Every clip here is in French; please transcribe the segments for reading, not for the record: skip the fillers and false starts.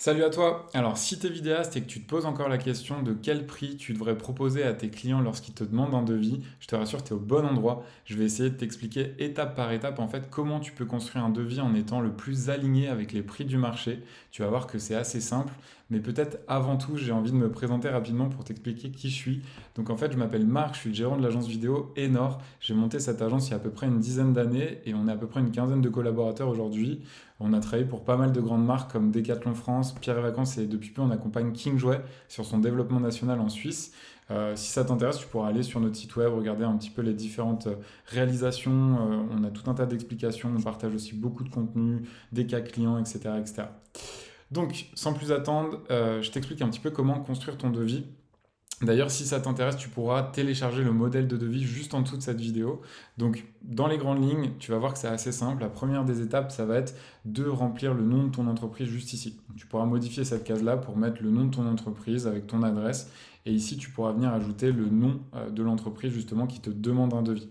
Salut à toi. Alors, si tu es vidéaste et que tu te poses encore la question de quel prix tu devrais proposer à tes clients lorsqu'ils te demandent un devis, je te rassure, tu es au bon endroit. Je vais essayer de t'expliquer étape par étape en fait comment tu peux construire un devis en étant le plus aligné avec les prix du marché. Tu vas voir que c'est assez simple, mais peut-être avant tout, j'ai envie de me présenter rapidement pour t'expliquer qui je suis. Donc en fait, je m'appelle Marc, je suis le gérant de l'agence vidéo Enor. J'ai monté cette agence il y a à peu près une dizaine d'années et on est à peu près une quinzaine de collaborateurs aujourd'hui. On a travaillé pour pas mal de grandes marques comme Decathlon France, Pierre et Vacances et depuis peu on accompagne King Jouet sur son développement national en Suisse. Si ça t'intéresse, tu pourras aller sur notre site web, regarder un petit peu les différentes réalisations. On a tout un tas d'explications, on partage aussi beaucoup de contenu, des cas clients, etc. etc. Donc, sans plus attendre, je t'explique un petit peu comment construire ton devis. D'ailleurs, si ça t'intéresse, tu pourras télécharger le modèle de devis juste en dessous de cette vidéo. Donc, dans les grandes lignes, tu vas voir que c'est assez simple. La première des étapes, ça va être de remplir le nom de ton entreprise juste ici. Donc, tu pourras modifier cette case-là pour mettre le nom de ton entreprise avec ton adresse. Et ici, tu pourras venir ajouter le nom de l'entreprise justement qui te demande un devis.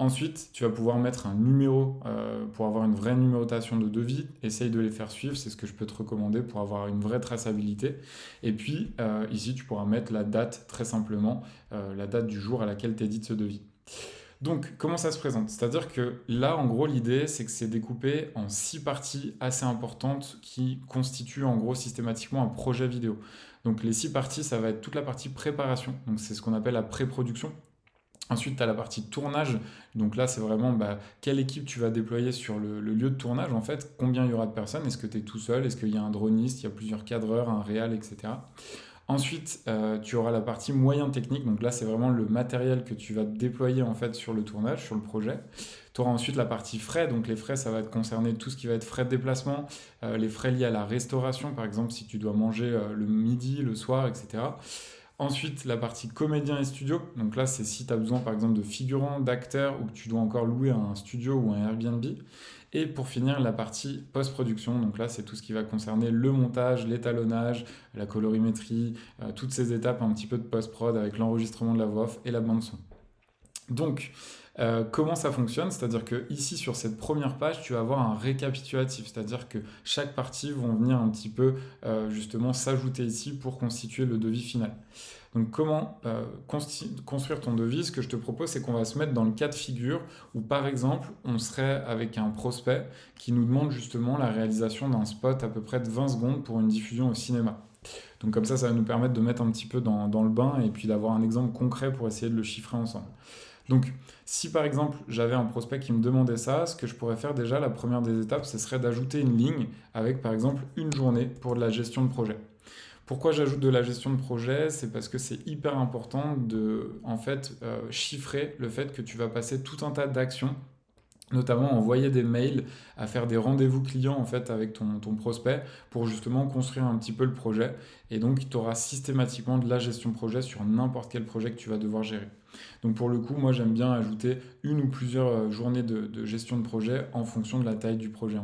Ensuite, tu vas pouvoir mettre un numéro pour avoir une vraie numérotation de devis. Essaye de les faire suivre, c'est ce que je peux te recommander pour avoir une vraie traçabilité. Et puis, ici, tu pourras mettre la date, très simplement, la date du jour à laquelle tu édites ce devis. Donc, comment ça se présente? C'est-à-dire que là, en gros, l'idée, c'est que c'est découpé en 6 parties assez importantes qui constituent en gros systématiquement un projet vidéo. Donc, les 6 parties, ça va être toute la partie préparation. Donc, c'est ce qu'on appelle la pré-production. Ensuite, tu as la partie tournage. Donc là, c'est vraiment quelle équipe tu vas déployer sur le lieu de tournage, en fait. Combien il y aura de personnes? Est-ce que tu es tout seul? Est-ce qu'il y a un droniste? Il y a plusieurs cadreurs, un réal, etc. Ensuite, tu auras la partie moyen technique. Donc là, c'est vraiment le matériel que tu vas déployer en fait sur le tournage, sur le projet. Tu auras ensuite la partie frais. Donc les frais, ça va te concerner tout ce qui va être frais de déplacement, les frais liés à la restauration, par exemple, si tu dois manger le midi, le soir, etc. Ensuite, la partie comédien et studio. Donc là, c'est si tu as besoin par exemple de figurants, d'acteurs ou que tu dois encore louer un studio ou un Airbnb. Et pour finir, la partie post-production. Donc là, c'est tout ce qui va concerner le montage, l'étalonnage, la colorimétrie, toutes ces étapes un petit peu de post-prod avec l'enregistrement de la voix off et la bande son. Donc, comment ça fonctionne? C'est-à-dire que ici, sur cette première page, tu vas avoir un récapitulatif, c'est-à-dire que chaque partie vont venir un petit peu justement s'ajouter ici pour constituer le devis final. Donc, comment construire ton devis? Ce que je te propose, c'est qu'on va se mettre dans le cas de figure où, par exemple, on serait avec un prospect qui nous demande justement la réalisation d'un spot à peu près de 20 secondes pour une diffusion au cinéma. Donc, comme ça va nous permettre de mettre un petit peu dans le bain et puis d'avoir un exemple concret pour essayer de le chiffrer ensemble. Donc, si par exemple j'avais un prospect qui me demandait ça, ce que je pourrais faire déjà, la première des étapes, ce serait d'ajouter une ligne avec par exemple une journée pour de la gestion de projet. Pourquoi j'ajoute de la gestion de projet? C'est parce que c'est hyper important de en fait chiffrer le fait que tu vas passer tout un tas d'actions, notamment envoyer des mails, à faire des rendez-vous clients en fait avec ton prospect pour justement construire un petit peu le projet. Et donc tu auras systématiquement de la gestion de projet sur n'importe quel projet que tu vas devoir gérer. Donc pour le coup, moi j'aime bien ajouter une ou plusieurs journées de gestion de projet en fonction de la taille du projet.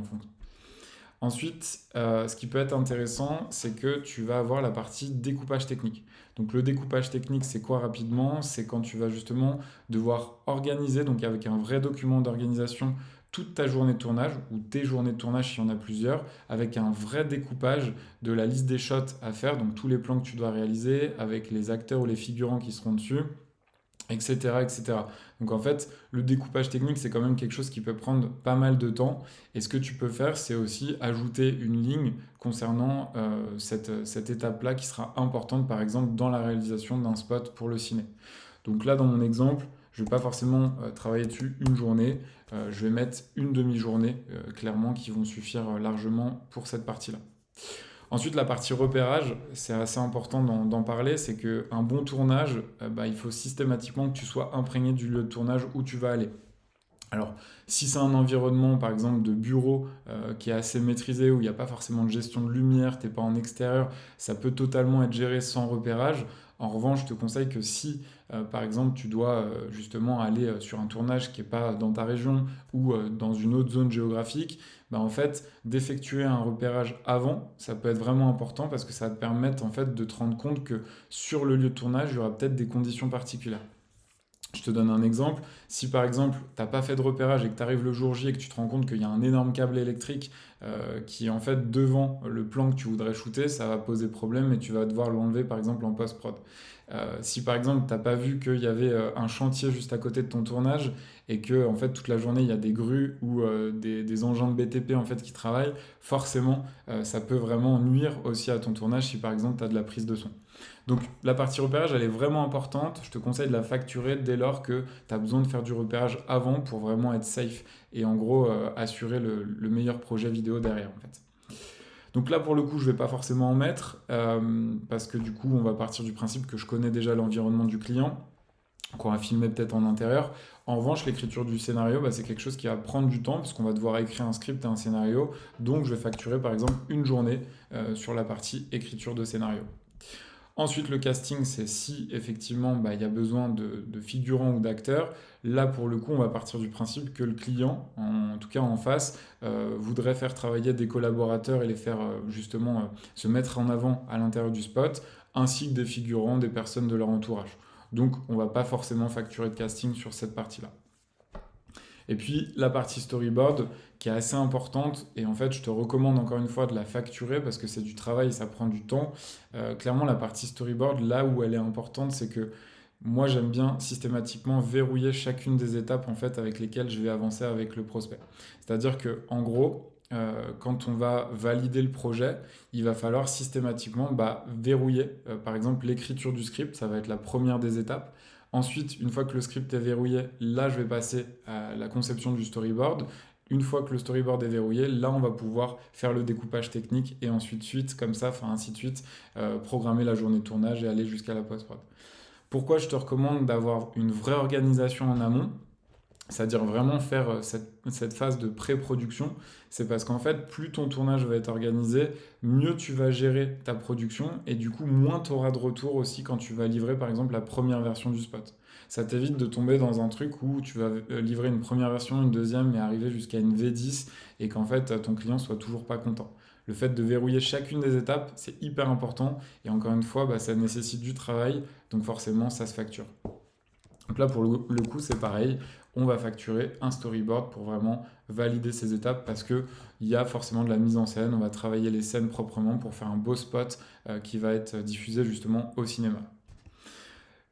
Ensuite, ce qui peut être intéressant, c'est que tu vas avoir la partie découpage technique. Donc le découpage technique, c'est quoi rapidement? C'est quand tu vas justement devoir organiser, donc avec un vrai document d'organisation, toute ta journée de tournage, ou tes journées de tournage s'il y en a plusieurs, avec un vrai découpage de la liste des shots à faire, donc tous les plans que tu dois réaliser, avec les acteurs ou les figurants qui seront dessus, etc., etc. Donc en fait, le découpage technique, c'est quand même quelque chose qui peut prendre pas mal de temps. Et ce que tu peux faire, c'est aussi ajouter une ligne concernant cette étape-là qui sera importante, par exemple, dans la réalisation d'un spot pour le ciné. Donc là, dans mon exemple, je ne vais pas forcément travailler dessus une journée, je vais mettre une demi-journée, clairement, qui vont suffire largement pour cette partie-là. Ensuite, la partie repérage, c'est assez important d'en parler, c'est qu'un bon tournage, il faut systématiquement que tu sois imprégné du lieu de tournage où tu vas aller. Alors, si c'est un environnement, par exemple, de bureau qui est assez maîtrisé, où il n'y a pas forcément de gestion de lumière, tu n'es pas en extérieur, ça peut totalement être géré sans repérage. En revanche, je te conseille que si, par exemple, tu dois justement aller sur un tournage qui n'est pas dans ta région ou dans une autre zone géographique, en fait, d'effectuer un repérage avant, ça peut être vraiment important parce que ça va te permettre en fait de te rendre compte que sur le lieu de tournage, il y aura peut-être des conditions particulières. Je te donne un exemple. Si par exemple, tu n'as pas fait de repérage et que tu arrives le jour J et que tu te rends compte qu'il y a un énorme câble électrique qui est en fait devant le plan que tu voudrais shooter, ça va poser problème et tu vas devoir l'enlever par exemple en post-prod. Si par exemple, tu n'as pas vu qu'il y avait un chantier juste à côté de ton tournage et que en fait toute la journée il y a des grues ou des engins de BTP en fait qui travaillent, forcément ça peut vraiment nuire aussi à ton tournage si par exemple tu as de la prise de son. Donc la partie repérage, elle est vraiment importante. Je te conseille de la facturer dès lors que tu as besoin de faire du repérage avant pour vraiment être safe et en gros assurer le meilleur projet vidéo derrière en fait. Donc là pour le coup je ne vais pas forcément en mettre parce que du coup on va partir du principe que je connais déjà l'environnement du client, qu'on va filmer peut-être en intérieur. En revanche, l'écriture du scénario, bah, c'est quelque chose qui va prendre du temps, puisqu'on va devoir écrire un script et un scénario. Donc, je vais facturer par exemple une journée sur la partie écriture de scénario. Ensuite, le casting, c'est si effectivement bah, il y a besoin de figurants ou d'acteurs. Là, pour le coup, on va partir du principe que le client, en tout cas en face, voudrait faire travailler des collaborateurs et les faire justement se mettre en avant à l'intérieur du spot, ainsi que des figurants, des personnes de leur entourage. Donc, on ne va pas forcément facturer de casting sur cette partie-là. Et puis la partie storyboard qui est assez importante et en fait je te recommande encore une fois de la facturer parce que c'est du travail et ça prend du temps. Clairement la partie storyboard là où elle est importante c'est que moi j'aime bien systématiquement verrouiller chacune des étapes en fait avec lesquelles je vais avancer avec le prospect. C'est-à-dire que en gros quand on va valider le projet, il va falloir systématiquement verrouiller, par exemple, l'écriture du script, ça va être la première des étapes. Ensuite, une fois que le script est verrouillé, là, je vais passer à la conception du storyboard. Une fois que le storyboard est verrouillé, là, on va pouvoir faire le découpage technique et ensuite, comme ça, enfin ainsi de suite, programmer la journée de tournage et aller jusqu'à la post-prod. Pourquoi je te recommande d'avoir une vraie organisation en amont? C'est-à-dire vraiment faire cette phase de pré-production, c'est parce qu'en fait, plus ton tournage va être organisé, mieux tu vas gérer ta production et du coup, moins tu auras de retour aussi quand tu vas livrer par exemple la première version du spot. Ça t'évite de tomber dans un truc où tu vas livrer une première version, une deuxième et arriver jusqu'à une V10 et qu'en fait ton client soit toujours pas content. Le fait de verrouiller chacune des étapes, c'est hyper important et encore une fois, ça nécessite du travail, donc forcément ça se facture. Donc là, pour le coup, c'est pareil. On va facturer un storyboard pour vraiment valider ces étapes parce qu'il y a forcément de la mise en scène. On va travailler les scènes proprement pour faire un beau spot qui va être diffusé justement au cinéma.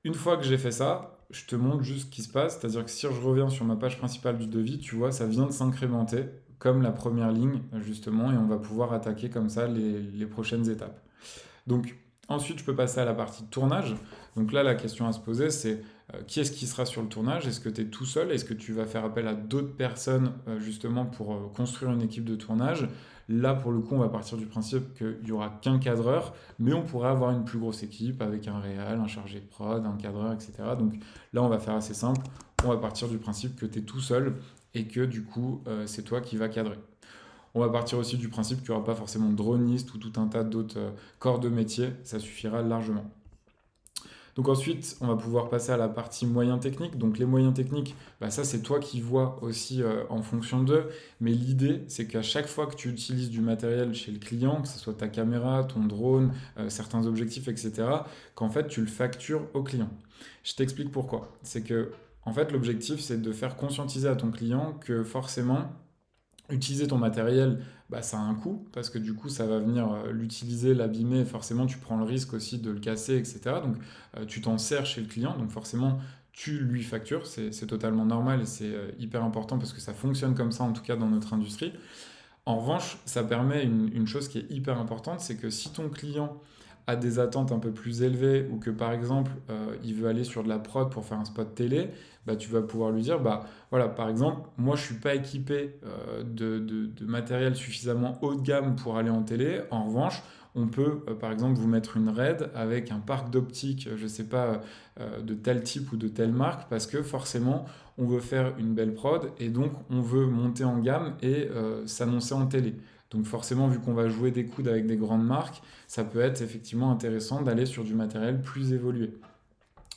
Une fois que j'ai fait ça, je te montre juste ce qui se passe. C'est-à-dire que si je reviens sur ma page principale du devis, tu vois, ça vient de s'incrémenter comme la première ligne justement et on va pouvoir attaquer comme ça les prochaines étapes. Donc ensuite, je peux passer à la partie tournage. Donc là, la question à se poser, c'est qui est-ce qui sera sur le tournage? Est-ce que tu es tout seul? Est-ce que tu vas faire appel à d'autres personnes justement pour construire une équipe de tournage? Là, pour le coup, on va partir du principe qu'il n'y aura qu'un cadreur, mais on pourrait avoir une plus grosse équipe avec un réal, un chargé de prod, un cadreur, etc. Donc là, on va faire assez simple. On va partir du principe que tu es tout seul et que du coup, c'est toi qui vas cadrer. On va partir aussi du principe qu'il n'y aura pas forcément de droniste ou tout un tas d'autres corps de métier, ça suffira largement. Donc ensuite, on va pouvoir passer à la partie moyens techniques. Donc les moyens techniques, ça c'est toi qui vois aussi en fonction d'eux. Mais l'idée, c'est qu'à chaque fois que tu utilises du matériel chez le client, que ce soit ta caméra, ton drone, certains objectifs, etc., qu'en fait tu le factures au client. Je t'explique pourquoi. C'est que en fait l'objectif, c'est de faire conscientiser à ton client que forcément utiliser ton matériel, ça a un coût, parce que du coup, ça va venir l'utiliser, l'abîmer, et forcément, tu prends le risque aussi de le casser, etc. Donc, tu t'en sers chez le client, donc forcément, tu lui factures, c'est totalement normal et c'est hyper important parce que ça fonctionne comme ça, en tout cas dans notre industrie. En revanche, ça permet une chose qui est hyper importante, c'est que si ton client a des attentes un peu plus élevées ou que par exemple il veut aller sur de la prod pour faire un spot télé, tu vas pouvoir lui dire voilà, par exemple, moi je suis pas équipé de matériel suffisamment haut de gamme pour aller en télé. En revanche, on peut par exemple vous mettre une RED avec un parc d'optique, je sais pas, de tel type ou de telle marque parce que forcément on veut faire une belle prod et donc on veut monter en gamme et s'annoncer en télé. Donc forcément, vu qu'on va jouer des coudes avec des grandes marques, ça peut être effectivement intéressant d'aller sur du matériel plus évolué.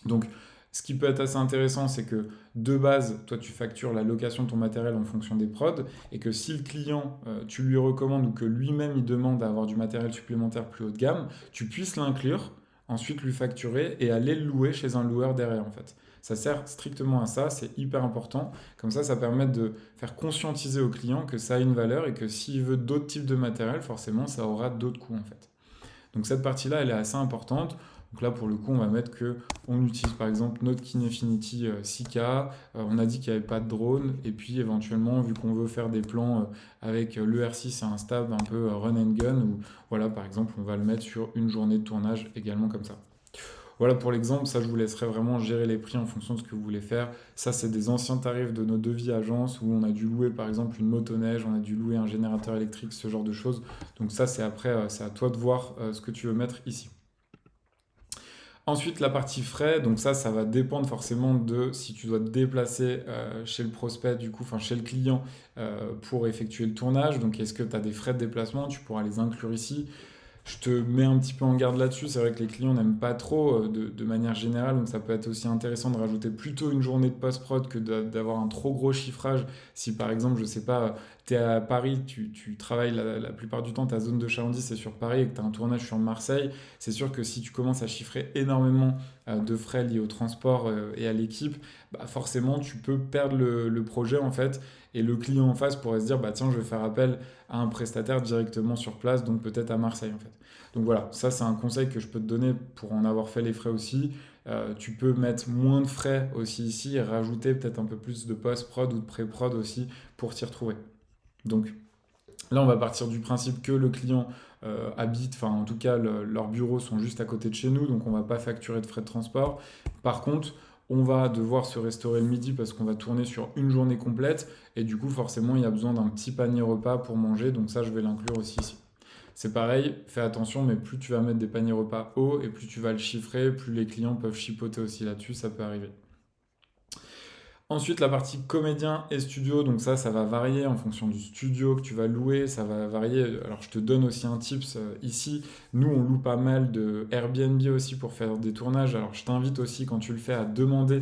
Donc ce qui peut être assez intéressant, c'est que de base, toi tu factures la location de ton matériel en fonction des prods et que si le client, tu lui recommandes ou que lui-même il demande à avoir du matériel supplémentaire plus haut de gamme, tu puisses l'inclure, ensuite lui facturer et aller le louer chez un loueur derrière en fait. Ça sert strictement à ça, c'est hyper important. Comme ça permet de faire conscientiser au client que ça a une valeur et que s'il veut d'autres types de matériel, forcément, ça aura d'autres coûts en fait. Donc cette partie-là, elle est assez importante. Donc là, pour le coup, on va mettre que on utilise par exemple notre Kinefinity 6K. On a dit qu'il n'y avait pas de drone. Et puis éventuellement, vu qu'on veut faire des plans avec l'ER6 et un stab un peu run and gun, ou voilà, par exemple, on va le mettre sur une journée de tournage également comme ça. Voilà pour l'exemple, ça je vous laisserai vraiment gérer les prix en fonction de ce que vous voulez faire. Ça c'est des anciens tarifs de nos devis agences où on a dû louer par exemple une motoneige, on a dû louer un générateur électrique, ce genre de choses. Donc ça c'est après, c'est à toi de voir ce que tu veux mettre ici. Ensuite, la partie frais, donc ça va dépendre forcément de si tu dois te déplacer chez le prospect, du coup, enfin chez le client pour effectuer le tournage. Donc, est-ce que tu as des frais de déplacement? Tu pourras les inclure ici. Je te mets un petit peu en garde là-dessus. C'est vrai que les clients n'aiment pas trop de manière générale, donc ça peut être aussi intéressant de rajouter plutôt une journée de post-prod que d'avoir un trop gros chiffrage. Si par exemple, je sais pas, tu es à Paris, tu travailles la plupart du temps, ta zone de chalandise c'est sur Paris et que tu as un tournage sur Marseille, c'est sûr que si tu commences à chiffrer énormément de frais liés au transport et à l'équipe, bah forcément tu peux perdre le projet en fait. Et le client en face pourrait se dire, bah tiens, je vais faire appel à un prestataire directement sur place, donc peut-être à Marseille en fait. Donc voilà, ça c'est un conseil que je peux te donner pour en avoir fait les frais aussi. Tu peux mettre moins de frais aussi ici et rajouter peut-être un peu plus de post-prod ou de pré-prod aussi pour t'y retrouver. Donc là, on va partir du principe que le client habite, enfin en tout cas leurs bureaux sont juste à côté de chez nous, donc on ne va pas facturer de frais de transport. Par contre, on va devoir se restaurer le midi parce qu'on va tourner sur une journée complète et du coup forcément il y a besoin d'un petit panier repas pour manger, donc ça je vais l'inclure aussi ici. C'est pareil, fais attention, mais plus tu vas mettre des paniers repas hauts et plus tu vas le chiffrer, plus les clients peuvent chipoter aussi là-dessus, ça peut arriver. Ensuite, la partie comédien et studio, donc ça va varier en fonction du studio que tu vas louer, ça va varier. Alors, je te donne aussi un tips ici. Nous, on loue pas mal de Airbnb aussi pour faire des tournages. Alors, je t'invite aussi, quand tu le fais, à demander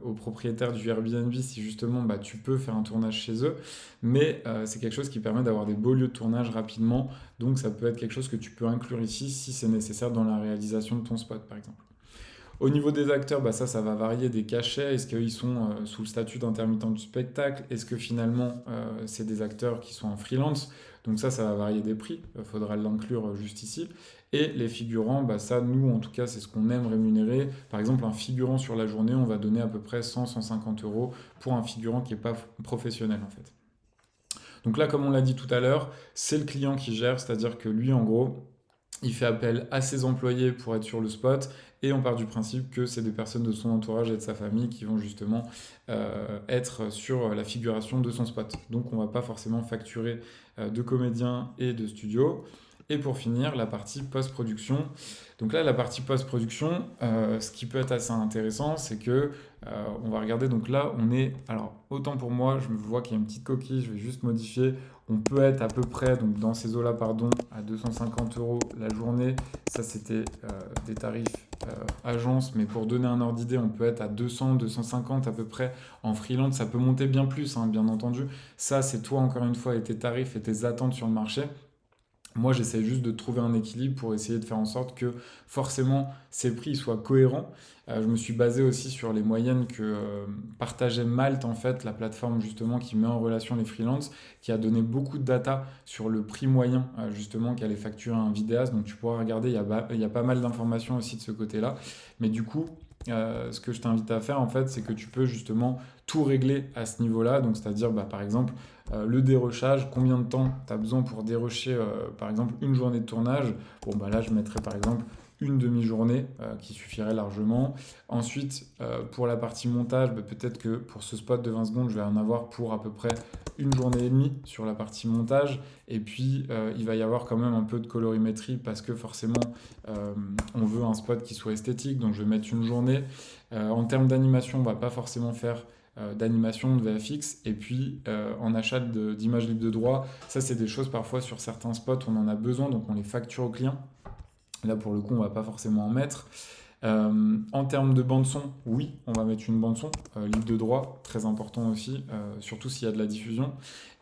aux propriétaires du Airbnb si justement bah, tu peux faire un tournage chez eux. Mais c'est quelque chose qui permet d'avoir des beaux lieux de tournage rapidement. Donc, ça peut être quelque chose que tu peux inclure ici si c'est nécessaire dans la réalisation de ton spot, par exemple. Au niveau des acteurs, bah ça va varier des cachets. Est-ce qu'ils sont sous le statut d'intermittent du spectacle? Est-ce que finalement, c'est des acteurs qui sont en freelance? Donc ça va varier des prix. Il faudra l'inclure juste ici. Et les figurants, bah ça, nous, en tout cas, c'est ce qu'on aime rémunérer. Par exemple, un figurant sur la journée, on va donner à peu près 100-150 euros pour un figurant qui n'est pas professionnel, en fait. Donc là, comme on l'a dit tout à l'heure, c'est le client qui gère, c'est-à-dire que lui, en gros, il fait appel à ses employés pour être sur le spot et on part du principe que c'est des personnes de son entourage et de sa famille qui vont justement être sur la figuration de son spot. Donc on ne va pas forcément facturer de comédiens et de studios. Et pour finir, la partie post-production. Donc là, la partie post-production, ce qui peut être assez intéressant, c'est que on va regarder. Donc là, on est. Alors, autant pour moi, je vois qu'il y a une petite coquille, je vais juste modifier. On peut être à peu près, donc dans ces eaux-là, pardon, à 250 euros la journée. Ça, c'était des tarifs agence, mais pour donner un ordre d'idée, on peut être à 200, 250 à peu près en freelance. Ça peut monter bien plus, hein, bien entendu. Ça, c'est toi, encore une fois, et tes tarifs et tes attentes sur le marché. Moi, j'essaie juste de trouver un équilibre pour essayer de faire en sorte que forcément ces prix soient cohérents. Je me suis basé aussi sur les moyennes que partageait Malte, en fait, la plateforme justement qui met en relation les freelances, qui a donné beaucoup de data sur le prix moyen justement qu'allait facturer un vidéaste. Donc tu pourras regarder, il y a pas mal d'informations aussi de ce côté-là. Mais du coup, ce que je t'invite à faire en fait, c'est que tu peux justement tout régler à ce niveau-là. Donc c'est-à-dire bah, par exemple le dérochage, combien de temps tu as besoin pour dérocher par exemple une journée de tournage. Bon bah là je mettrais par exemple une demi-journée qui suffirait largement. Ensuite, pour la partie montage, bah, peut-être que pour ce spot de 20 secondes, je vais en avoir pour à peu près une journée et demie sur la partie montage. Et puis, il va y avoir quand même un peu de colorimétrie parce que forcément, on veut un spot qui soit esthétique. Donc, je vais mettre une journée. En termes d'animation, on ne va pas forcément faire d'animation, de VFX. Et puis, en achat d'images libres de droit, ça, c'est des choses parfois sur certains spots, on en a besoin. Donc, on les facture au client. Là, pour le coup, on ne va pas forcément en mettre. En termes de bande son, oui, on va mettre une bande son, libre de droit, très important aussi, surtout s'il y a de la diffusion.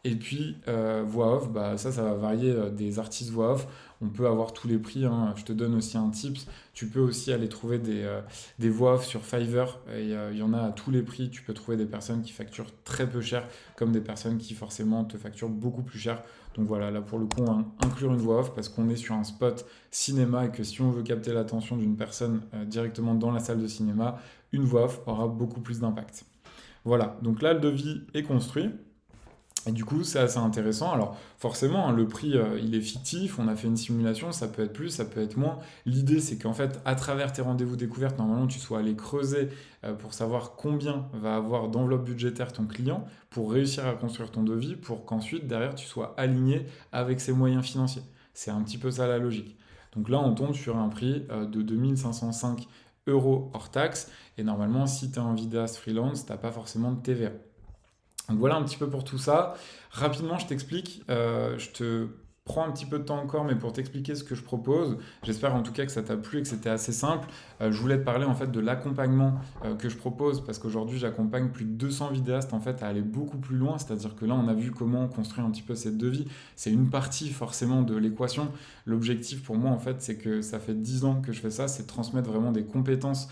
Et puis voix off, bah, ça va varier des artistes voix off. On peut avoir tous les prix, hein. Je te donne aussi un tips. Tu peux aussi aller trouver des voix off sur Fiverr. Et il y en a à tous les prix. Tu peux trouver des personnes qui facturent très peu cher, comme des personnes qui forcément te facturent beaucoup plus cher. Donc voilà, là pour le coup, inclure une voix off parce qu'on est sur un spot cinéma et que si on veut capter l'attention d'une personne directement dans la salle de cinéma, une voix off aura beaucoup plus d'impact. Voilà, donc là le devis est construit. Et du coup, c'est assez intéressant. Alors, forcément, hein, le prix, il est fictif. On a fait une simulation. Ça peut être plus, ça peut être moins. L'idée, c'est qu'en fait, à travers tes rendez-vous découvertes, normalement, tu sois allé creuser pour savoir combien va avoir d'enveloppe budgétaire ton client pour réussir à construire ton devis, pour qu'ensuite, derrière, tu sois aligné avec ses moyens financiers. C'est un petit peu ça la logique. Donc là, on tombe sur un prix de 2 505 € hors taxe. Et normalement, si tu es un vidéaste freelance, tu n'as pas forcément de TVA. Donc voilà un petit peu pour tout ça. Rapidement, je t'explique. Je te prends un petit peu de temps encore, mais pour t'expliquer ce que je propose. J'espère en tout cas que ça t'a plu et que c'était assez simple. Je voulais te parler en fait de l'accompagnement que je propose parce qu'aujourd'hui j'accompagne plus de 200 vidéastes en fait à aller beaucoup plus loin. C'est-à-dire que là on a vu comment construire un petit peu cette devis. C'est une partie forcément de l'équation. L'objectif pour moi en fait c'est que ça fait 10 ans que je fais ça, c'est de transmettre vraiment des compétences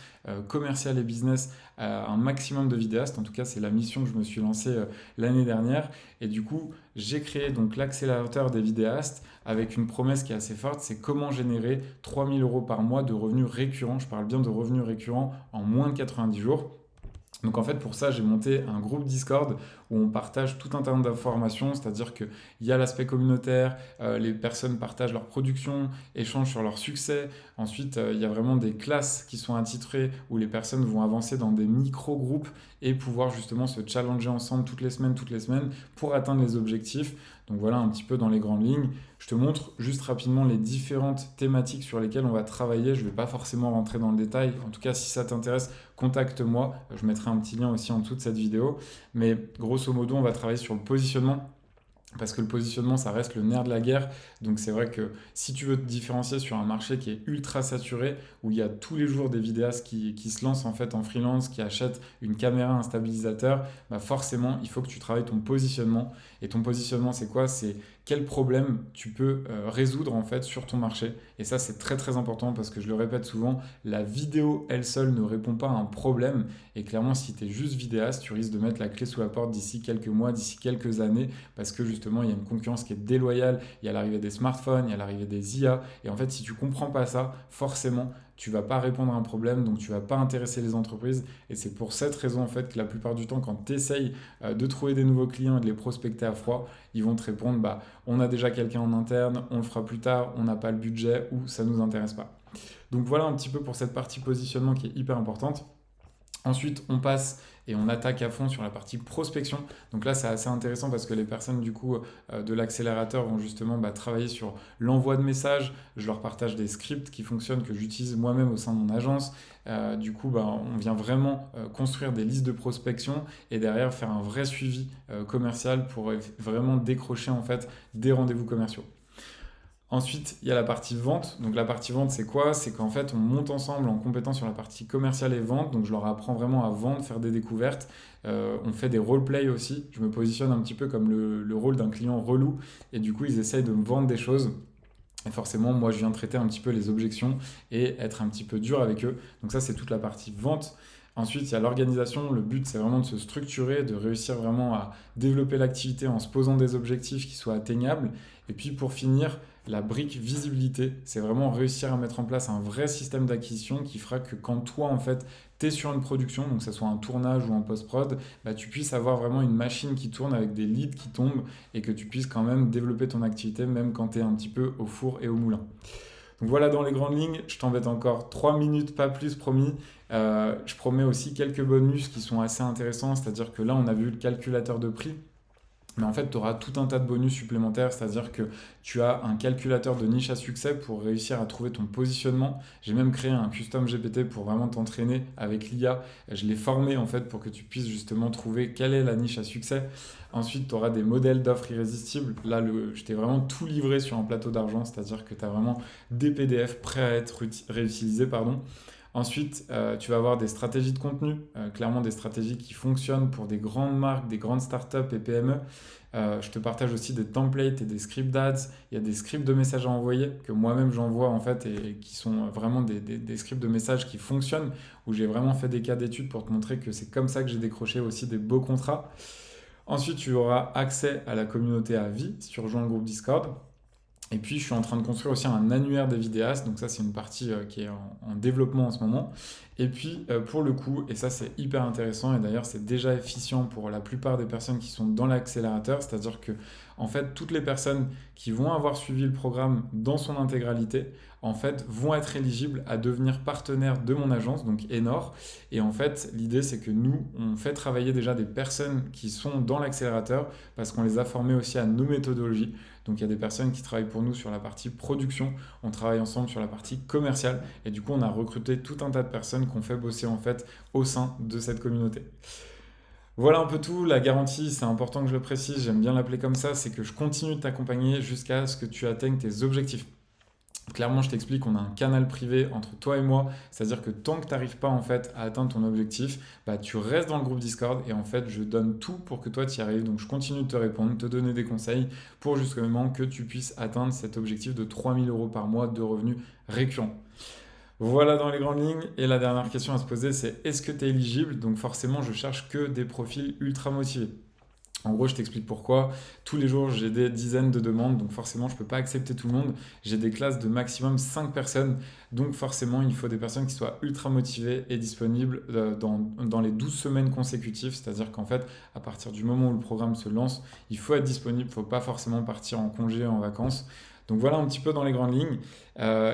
commerciales et business à un maximum de vidéastes. En tout cas c'est la mission que je me suis lancée l'année dernière. Et du coup j'ai créé donc l'accélérateur des vidéastes avec une promesse qui est assez forte, c'est comment générer 3 000 € par mois de revenus récurrents. Je parle bien de revenus récurrents en moins de 90 jours. Donc en fait pour ça j'ai monté un groupe Discord où on partage tout un tas d'informations, c'est-à-dire qu'il y a l'aspect communautaire, les personnes partagent leur production, échangent sur leur succès. Ensuite il y a vraiment des classes qui sont attitrées où les personnes vont avancer dans des micro-groupes et pouvoir justement se challenger ensemble toutes les semaines pour atteindre les objectifs. Donc voilà un petit peu dans les grandes lignes. Je te montre juste rapidement les différentes thématiques sur lesquelles on va travailler. Je ne vais pas forcément rentrer dans le détail. En tout cas, si ça t'intéresse, contacte-moi. Je mettrai un petit lien aussi en dessous de cette vidéo. Mais grosso modo, on va travailler sur le positionnement. Parce que le positionnement, ça reste le nerf de la guerre. Donc c'est vrai que si tu veux te différencier sur un marché qui est ultra saturé, où il y a tous les jours des vidéastes qui se lancent en fait en freelance, qui achètent une caméra, un stabilisateur, bah forcément, il faut que tu travailles ton positionnement. Et ton positionnement, c'est quoi? C'est quel problème tu peux résoudre en fait sur ton marché. Et ça, c'est très très important parce que je le répète souvent, la vidéo elle seule ne répond pas à un problème. Et clairement, si tu es juste vidéaste, tu risques de mettre la clé sous la porte d'ici quelques mois, d'ici quelques années, parce que justement, il y a une concurrence qui est déloyale, il y a l'arrivée des smartphones, il y a l'arrivée des IA. Et en fait, si tu comprends pas ça, forcément, tu vas pas répondre à un problème, donc tu vas pas intéresser les entreprises. Et c'est pour cette raison en fait que la plupart du temps, quand tu essayes de trouver des nouveaux clients et de les prospecter à froid, ils vont te répondre bah on a déjà quelqu'un en interne, on le fera plus tard, on n'a pas le budget ou ça nous intéresse pas. Donc voilà un petit peu pour cette partie positionnement qui est hyper importante. Ensuite, on passe et on attaque à fond sur la partie prospection. Donc là, c'est assez intéressant parce que les personnes du coup de l'accélérateur vont justement travailler sur l'envoi de messages. Je leur partage des scripts qui fonctionnent que j'utilise moi-même au sein de mon agence. Du coup, on vient vraiment construire des listes de prospection et derrière faire un vrai suivi commercial pour vraiment décrocher en fait des rendez-vous commerciaux. Ensuite, il y a la partie vente. Donc la partie vente, c'est quoi? C'est qu'en fait, on monte ensemble en compétence sur la partie commerciale et vente. Donc je leur apprends vraiment à vendre, faire des découvertes. On fait des roleplays aussi. Je me positionne un petit peu comme le rôle d'un client relou. Et du coup, ils essayent de me vendre des choses. Et forcément, moi, je viens traiter un petit peu les objections et être un petit peu dur avec eux. Donc ça, c'est toute la partie vente. Ensuite, il y a l'organisation. Le but, c'est vraiment de se structurer, de réussir vraiment à développer l'activité en se posant des objectifs qui soient atteignables. Et puis, pour finir, la brique visibilité, c'est vraiment réussir à mettre en place un vrai système d'acquisition qui fera que quand toi, en fait, tu es sur une production, donc que ce soit un tournage ou un post-prod, tu puisses avoir vraiment une machine qui tourne avec des leads qui tombent et que tu puisses quand même développer ton activité même quand tu es un petit peu au four et au moulin. Donc voilà dans les grandes lignes, je t'embête encore 3 minutes, pas plus promis. Je promets aussi quelques bonus qui sont assez intéressants, c'est-à-dire que là on a vu le calculateur de prix. Mais en fait, tu auras tout un tas de bonus supplémentaires, c'est-à-dire que tu as un calculateur de niche à succès pour réussir à trouver ton positionnement. J'ai même créé un custom GPT pour vraiment t'entraîner avec l'IA. Je l'ai formé en fait pour que tu puisses justement trouver quelle est la niche à succès. Ensuite, tu auras des modèles d'offres irrésistibles. Là, je t'ai vraiment tout livré sur un plateau d'argent, c'est-à-dire que tu as vraiment des PDF prêts à être réutilisés. Ensuite, tu vas avoir des stratégies de contenu, clairement des stratégies qui fonctionnent pour des grandes marques, des grandes startups et PME. Je te partage aussi des templates et des scripts d'ads. Il y a des scripts de messages à envoyer que moi-même j'envoie en fait et qui sont vraiment des scripts de messages qui fonctionnent, où j'ai vraiment fait des cas d'études pour te montrer que c'est comme ça que j'ai décroché aussi des beaux contrats. Ensuite, tu auras accès à la communauté à vie si tu rejoins le groupe Discord. Et puis, je suis en train de construire aussi un annuaire des vidéastes. Donc ça, c'est une partie qui est en développement en ce moment. Et puis, pour le coup, et ça, c'est hyper intéressant, et d'ailleurs, c'est déjà efficient pour la plupart des personnes qui sont dans l'accélérateur, c'est-à-dire que, en fait, toutes les personnes qui vont avoir suivi le programme dans son intégralité, en fait, vont être éligibles à devenir partenaires de mon agence, donc Enor. Et en fait, l'idée, c'est que nous, on fait travailler déjà des personnes qui sont dans l'accélérateur parce qu'on les a formées aussi à nos méthodologies. Donc il y a des personnes qui travaillent pour nous sur la partie production, on travaille ensemble sur la partie commerciale et du coup on a recruté tout un tas de personnes qu'on fait bosser en fait au sein de cette communauté. Voilà un peu tout, la garantie, c'est important que je le précise, j'aime bien l'appeler comme ça, c'est que je continue de t'accompagner jusqu'à ce que tu atteignes tes objectifs. Clairement, je t'explique, on a un canal privé entre toi et moi, c'est-à-dire que tant que tu n'arrives pas en fait à atteindre ton objectif, bah, tu restes dans le groupe Discord et en fait je donne tout pour que toi tu y arrives. Donc je continue de te répondre, te donner des conseils pour justement que tu puisses atteindre cet objectif de 3 000 € par mois de revenus récurrents. Voilà dans les grandes lignes. Et la dernière question à se poser, c'est est-ce que tu es éligible? Donc forcément, je cherche que des profils ultra motivés. En gros, je t'explique pourquoi. Tous les jours, j'ai des dizaines de demandes, donc forcément, je ne peux pas accepter tout le monde. J'ai des classes de maximum 5 personnes, donc forcément, il faut des personnes qui soient ultra motivées et disponibles dans les 12 semaines consécutives. C'est-à-dire qu'en fait, à partir du moment où le programme se lance, il faut être disponible, il ne faut pas forcément partir en congé, en vacances. Donc voilà un petit peu dans les grandes lignes.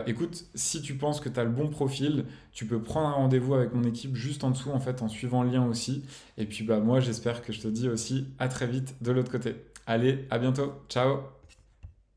Écoute, si tu penses que tu as le bon profil, tu peux prendre un rendez-vous avec mon équipe juste en dessous, en fait, en suivant le lien aussi. Et puis bah moi, j'espère que je te dis aussi à très vite de l'autre côté. Allez, à bientôt. Ciao.